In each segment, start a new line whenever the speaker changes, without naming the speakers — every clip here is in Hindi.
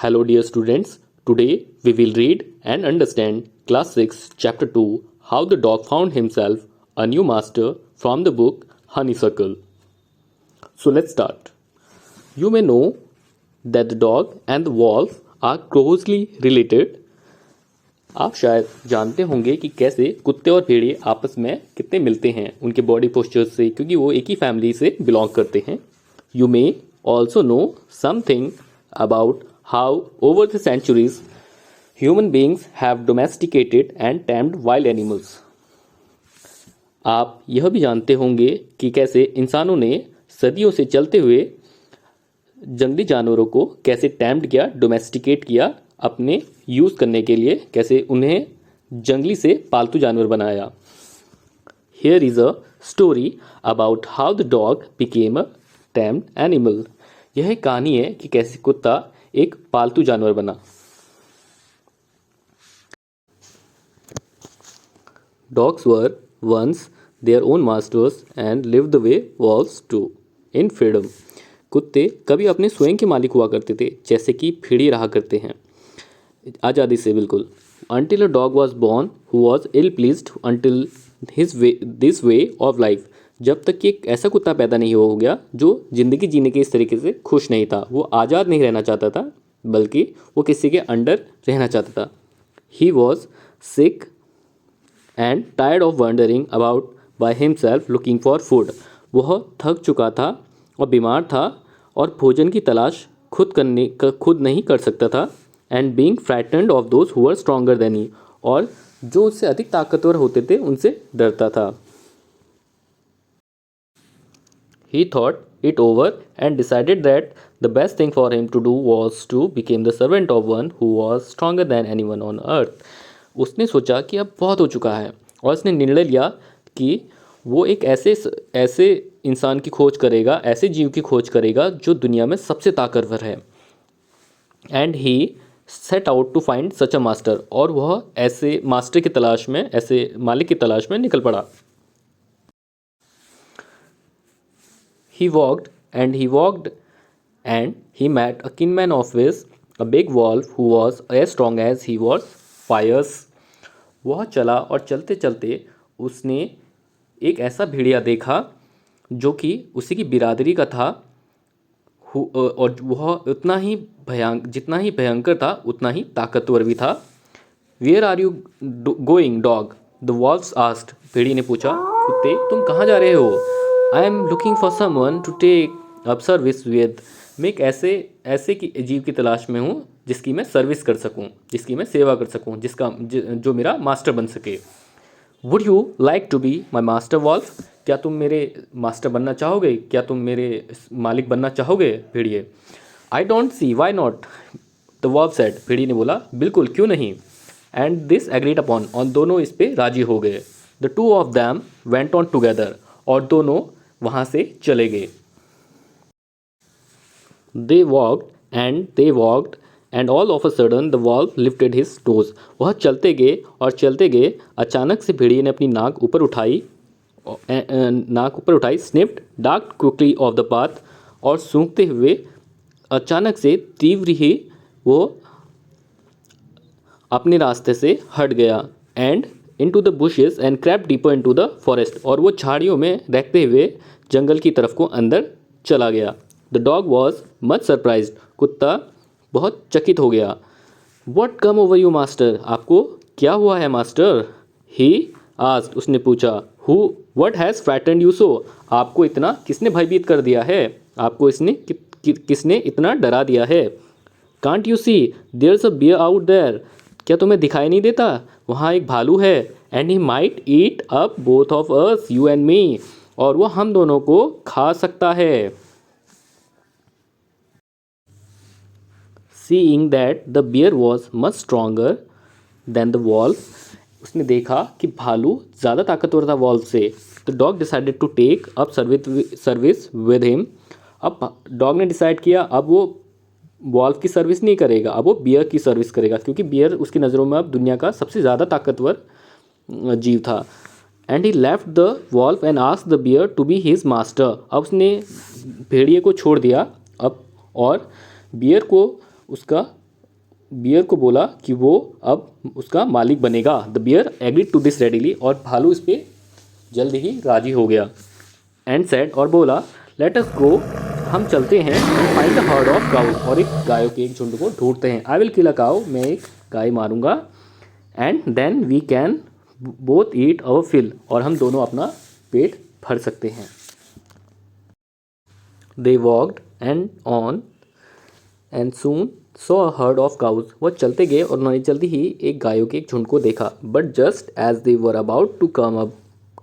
Hello, dear students. Today we will read and understand Class 6, Chapter 2 How the Dog Found Himself a New Master from the book Honeysuckle. So, let's start. You may know that the dog and the wolf are closely related. आप शायद जानते होंगे कि कैसे कुत्ते और भेड़िए आपस में कितने मिलते हैं उनके बॉडी पोस्चर से, क्योंकि वो एक ही फैमिली से बिलोंग करते हैं. You may also know something about how over the centuries human beings have domesticated and tamed wild animals. आप यह भी जानते होंगे कि कैसे इंसानों ने सदियों से चलते हुए जंगली जानवरों को कैसे टैम्ड किया, डोमेस्टिकेट किया, अपने यूज़ करने के लिए कैसे उन्हें जंगली से पालतू जानवर बनाया. Here is a story about how the dog became a tamed animal. यह एक कहानी है कि कैसे कुत्ता एक पालतू जानवर बना. Dogs were once their own masters and lived the way wolves do in freedom. कुत्ते कभी अपने स्वयं के मालिक हुआ करते थे, जैसे कि भेड़िए रहा करते हैं आज़ादी से बिल्कुल. Until a dog was born who was ill pleased until this way of life. जब तक कि एक ऐसा कुत्ता पैदा नहीं हो गया जो ज़िंदगी जीने के इस तरीके से खुश नहीं था. वो आज़ाद नहीं रहना चाहता था, बल्कि वो किसी के अंडर रहना चाहता था. He was sick and tired of wondering about by himself looking for food. वह थक चुका था और बीमार था और भोजन की तलाश खुद नहीं कर सकता था. And being frightened of those who were stronger than he. और जो उससे अधिक ताकतवर होते थे उनसे डरता था. He thought it over and decided that the best thing for him to do was to become the servant of one who was stronger than anyone on earth. उसने सोचा कि अब बहुत हो चुका है और उसने निर्णय लिया कि वो एक ऐसे इंसान की खोज करेगा, ऐसे जीव की खोज करेगा जो दुनिया में सबसे ताकतवर है. And he set out to find such a master. और वह ऐसे मास्टर की तलाश में, ऐसे मालिक की तलाश में निकल पड़ा. He walked and he met a kinman of his, a big wolf who was as strong as he was fierce. वह चला और चलते चलते उसने एक ऐसा भेड़िया देखा जो कि उसी की बिरादरी का था, और वह जितना ही भयंकर था उतना ही ताकतवर भी था. Where are you going, dog? The wolf asked. भेड़ी ने पूछा, कुत्ते तुम कहाँ जा रहे हो? I am looking for someone to take up service with. मैं एक ऐसे की जीव की तलाश में हूँ जिसकी मैं सर्विस कर सकूँ, जिसकी मैं सेवा कर सकूँ, जो मेरा मास्टर बन सके. Would you like to be my master wolf? क्या तुम मेरे मास्टर बनना चाहोगे? क्या तुम मेरे मालिक बनना चाहोगे भेड़िए? I don't see why not, the wolf said. भेड़ी ने बोला, बिल्कुल क्यों नहीं. And this agreed upon. और दोनों इस पे राजी हो गए. The two of them went on together. और दोनों वहाँ से चले गए. They walked and all of a sudden the wolf lifted his nose. वह चलते गए. अचानक से भेड़िए ने अपनी नाक ऊपर उठाई. Sniffed, ducked quickly off the path. और सूंघते हुए अचानक से तीव्र ही वो अपने रास्ते से हट गया. And into the bushes and crept deeper into the forest. और वो झाड़ियों में रहते हुए जंगल की तरफ को अंदर चला गया. The dog was much surprised. कुत्ता बहुत चकित हो गया. What come over you, master? आपको क्या हुआ है मास्टर? He asked. उसने पूछा. What has frightened you so? आपको इतना किसने भयभीत कर दिया है? आपको किसने इतना डरा दिया है? Can't you see? There's a bear out there. क्या तुम्हें दिखाई नहीं देता? वहाँ एक भालू है. And he might eat up both of us, you and me. और वो हम दोनों को खा सकता है. Seeing that the bear was much stronger than the wolf. उसने देखा कि भालू ज़्यादा ताकतवर था वॉल्फ से. The dog decided to take up service with him. अब डॉग ने डिसाइड किया अब वो वॉल्फ की सर्विस नहीं करेगा, अब वो बियर की सर्विस करेगा, क्योंकि बियर उसकी नज़रों में अब दुनिया का सबसे ज़्यादा ताकतवर जीव था. And he left the wolf and asked the bear to be his master. अब उसने भेड़िए को छोड़ दिया अब और बियर को उसका बियर को बोला कि वो अब उसका मालिक बनेगा। The bear agreed to this readily, और भालू इस पर जल्द ही राजी हो गया। एंड सेड, और बोला, लेट अस गो, हम चलते हैं, and find a herd of cow, और एक गायों के एक झुंड को ढूंढते हैं। I will kill a cow, मैं एक गाय मारूंगा, and then we can both eat our fill, और हम दोनों अपना पेट भर सकते हैं। They walked and on and soon saw a herd of cows, वो चलते गए और उन्होंने जल्दी ही एक गायों के एक झुंड को देखा। But just as they were about to come up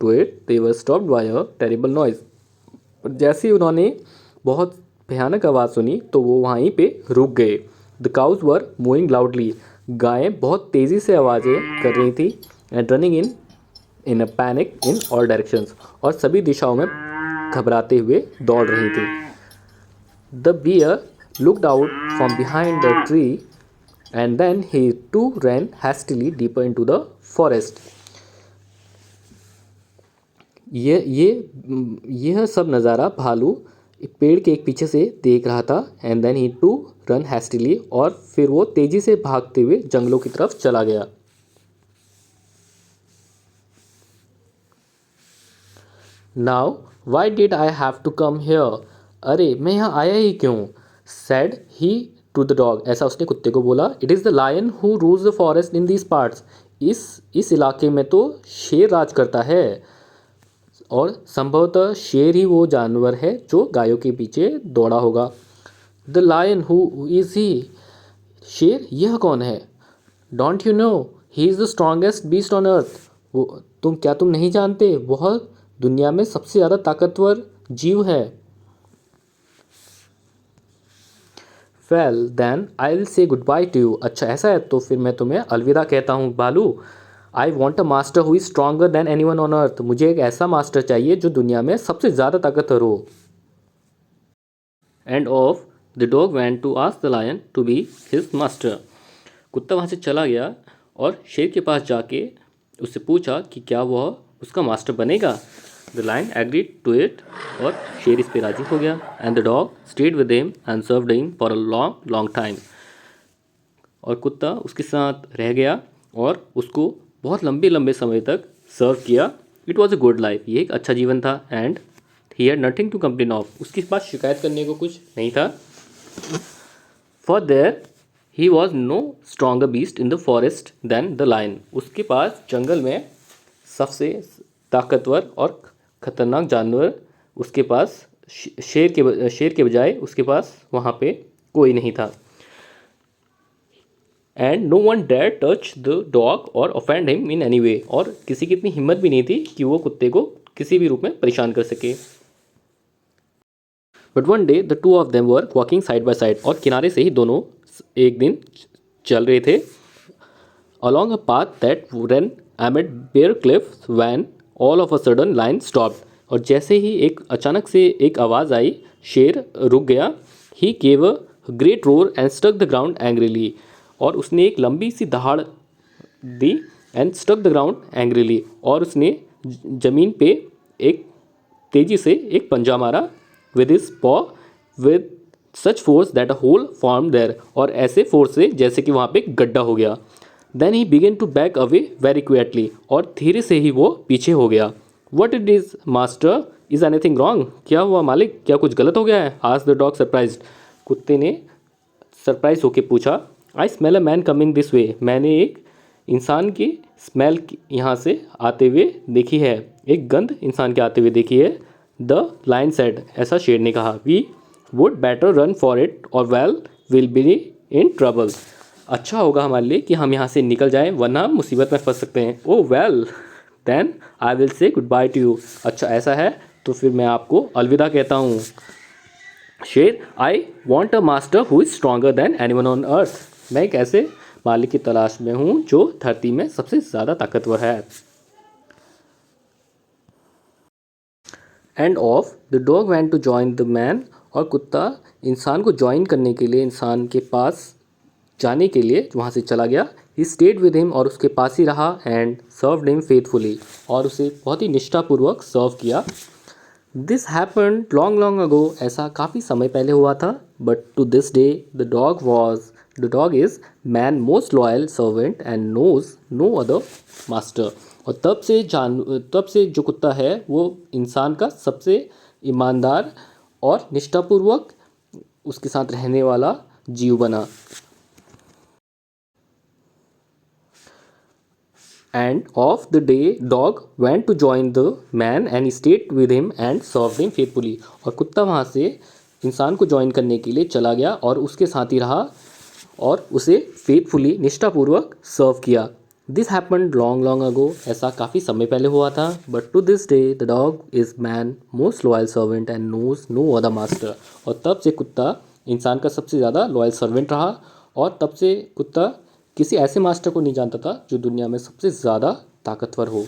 to it they were stopped by a terrible noise, जैसे ही उन्होंने बहुत भयानक आवाज़ सुनी तो वो वहीं पे रुक गए। The cows were mooing loudly, गायें बहुत तेज़ी से आवाज़ें कर रही थी, and running in a panic in all directions, और सभी दिशाओं में घबराते हुए दौड़ रही थी। The bear looked out from behind the tree and then he too ran hastily deeper into the forest. यह सब नज़ारा भालू एक पेड़ के एक पीछे से देख रहा था। And then he too ran hastily, और फिर वो तेज़ी से भागते हुए जंगलों की तरफ चला गया। Now why did I have to come here, अरे मैं यहाँ आया ही क्यों। Said he to the dog, ऐसा उसने कुत्ते को बोला। It is the lion who rules the forest in these parts, इस इलाके में तो शेर राज करता है, और संभवतः शेर ही वो जानवर है जो गायों के पीछे दौड़ा होगा। द लायन हु इज़ ही, शेर यह कौन है। Don't you know he is the strongest beast on earth, वो तुम नहीं जानते वह दुनिया में सबसे ज़्यादा ताकतवर जीव है। Well then I will say goodbye to you, अच्छा ऐसा है तो फिर मैं तुम्हें अलविदा कहता हूँ भालू। I want a master who is stronger than any one on earth, मुझे एक ऐसा मास्टर चाहिए जो दुनिया में सबसे ज़्यादा ताकतवर हो। And off the dog went to ask the lion to be his master, कुत्ता वहाँ से चला गया और शेर के पास जाके उससे पूछा कि क्या वह उसका मास्टर बनेगा। The lion agreed to it, और शेर इस पे राजी हो गया। And the dog stayed with him and served him for a long long time, और कुत्ता उसके साथ रह गया और उसको बहुत लंबे लंबे समय तक सर्व किया। It was a good life, ये एक अच्छा जीवन था। And he had nothing to complain of, उसके पास शिकायत करने को कुछ नहीं था। For there he was no stronger beast in the forest than the lion, उसके पास जंगल में सबसे ताकतवर और ख़तरनाक जानवर उसके पास शेर के बजाय उसके पास वहाँ पे कोई नहीं था। And no one dare touch the dog or offend him in any way, और किसी की इतनी हिम्मत भी नहीं थी कि वो कुत्ते को किसी भी रूप में परेशान कर सके। But one day the two of them were walking side by side, और किनारे से ही दोनों एक दिन चल रहे थे। Along a path that ran amid bare cliffs when all of a sudden lion stopped, और जैसे ही एक अचानक से एक आवाज़ आई, शेर रुक गया। ही gave a great roar and struck the ground angrily, और उसने एक लंबी सी दहाड़ दी। And struck the ground angrily, और उसने ज़मीन पे एक तेज़ी से एक पंजा मारा। with his paw with such force that a hole formed there, और ऐसे फोर्स से जैसे कि वहाँ पे एक गड्ढा हो गया। Then he began to back away very quickly, और धीरे से ही वो पीछे हो गया। What is it master, is anything wrong, क्या हुआ मालिक, क्या कुछ गलत हो गया है। आस्क्ड द डॉग सरप्राइज्ड, कुत्ते ने सरप्राइज होकर पूछा। I smell a man coming this way, मैंने एक इंसान की स्मेल यहाँ से आते हुए देखी है, एक गंध इंसान के आते हुए देखी है। द लायन सेड, ऐसा शेर ने कहा। We would better run for it or we'll will be in trouble, अच्छा होगा हमारे लिए कि हम यहाँ से निकल जाएं वरना हम मुसीबत में फंस सकते हैं। Oh well then I will say goodbye to you, अच्छा ऐसा है तो फिर मैं आपको अलविदा कहता हूँ। शेर, I want a master who is stronger than anyone on earth, मैं एक ऐसे मालिक की तलाश में हूँ जो धरती में सबसे ज़्यादा ताकतवर है। And off the dog went to join the man, और कुत्ता इंसान को ज्वाइन करने के लिए, इंसान के पास जाने के लिए वहाँ से चला गया। ही स्टेड विद हिम, और उसके पास ही रहा। एंड सर्व्ड हिम फेथफुली, और उसे बहुत ही निष्ठापूर्वक सर्व किया। This happened long long ago, ऐसा काफ़ी समय पहले हुआ था. But to this day the dog is man most loyal servant and knows no other master. और तब से जो कुत्ता है वो इंसान का सबसे ईमानदार और निष्ठापूर्वक उसके साथ रहने वाला जीव बना. And of the day, dog went to join the man and stayed with him and served him faithfully. और कुत्ता वहाँ से इंसान को ज्वाइन करने के लिए चला गया और उसके साथ ही रहा और उसे फेथफुली निष्ठापूर्वक सर्व किया. This happened long long ago, ऐसा काफ़ी समय पहले हुआ था. But to this day the dog is man most loyal servant and knows no other master. और तब से कुत्ता इंसान का सबसे ज़्यादा लॉयल सर्वेंट रहा और तब से कुत्ता किसी ऐसे मास्टर को नहीं जानता था जो दुनिया में सबसे ज़्यादा ताकतवर हो.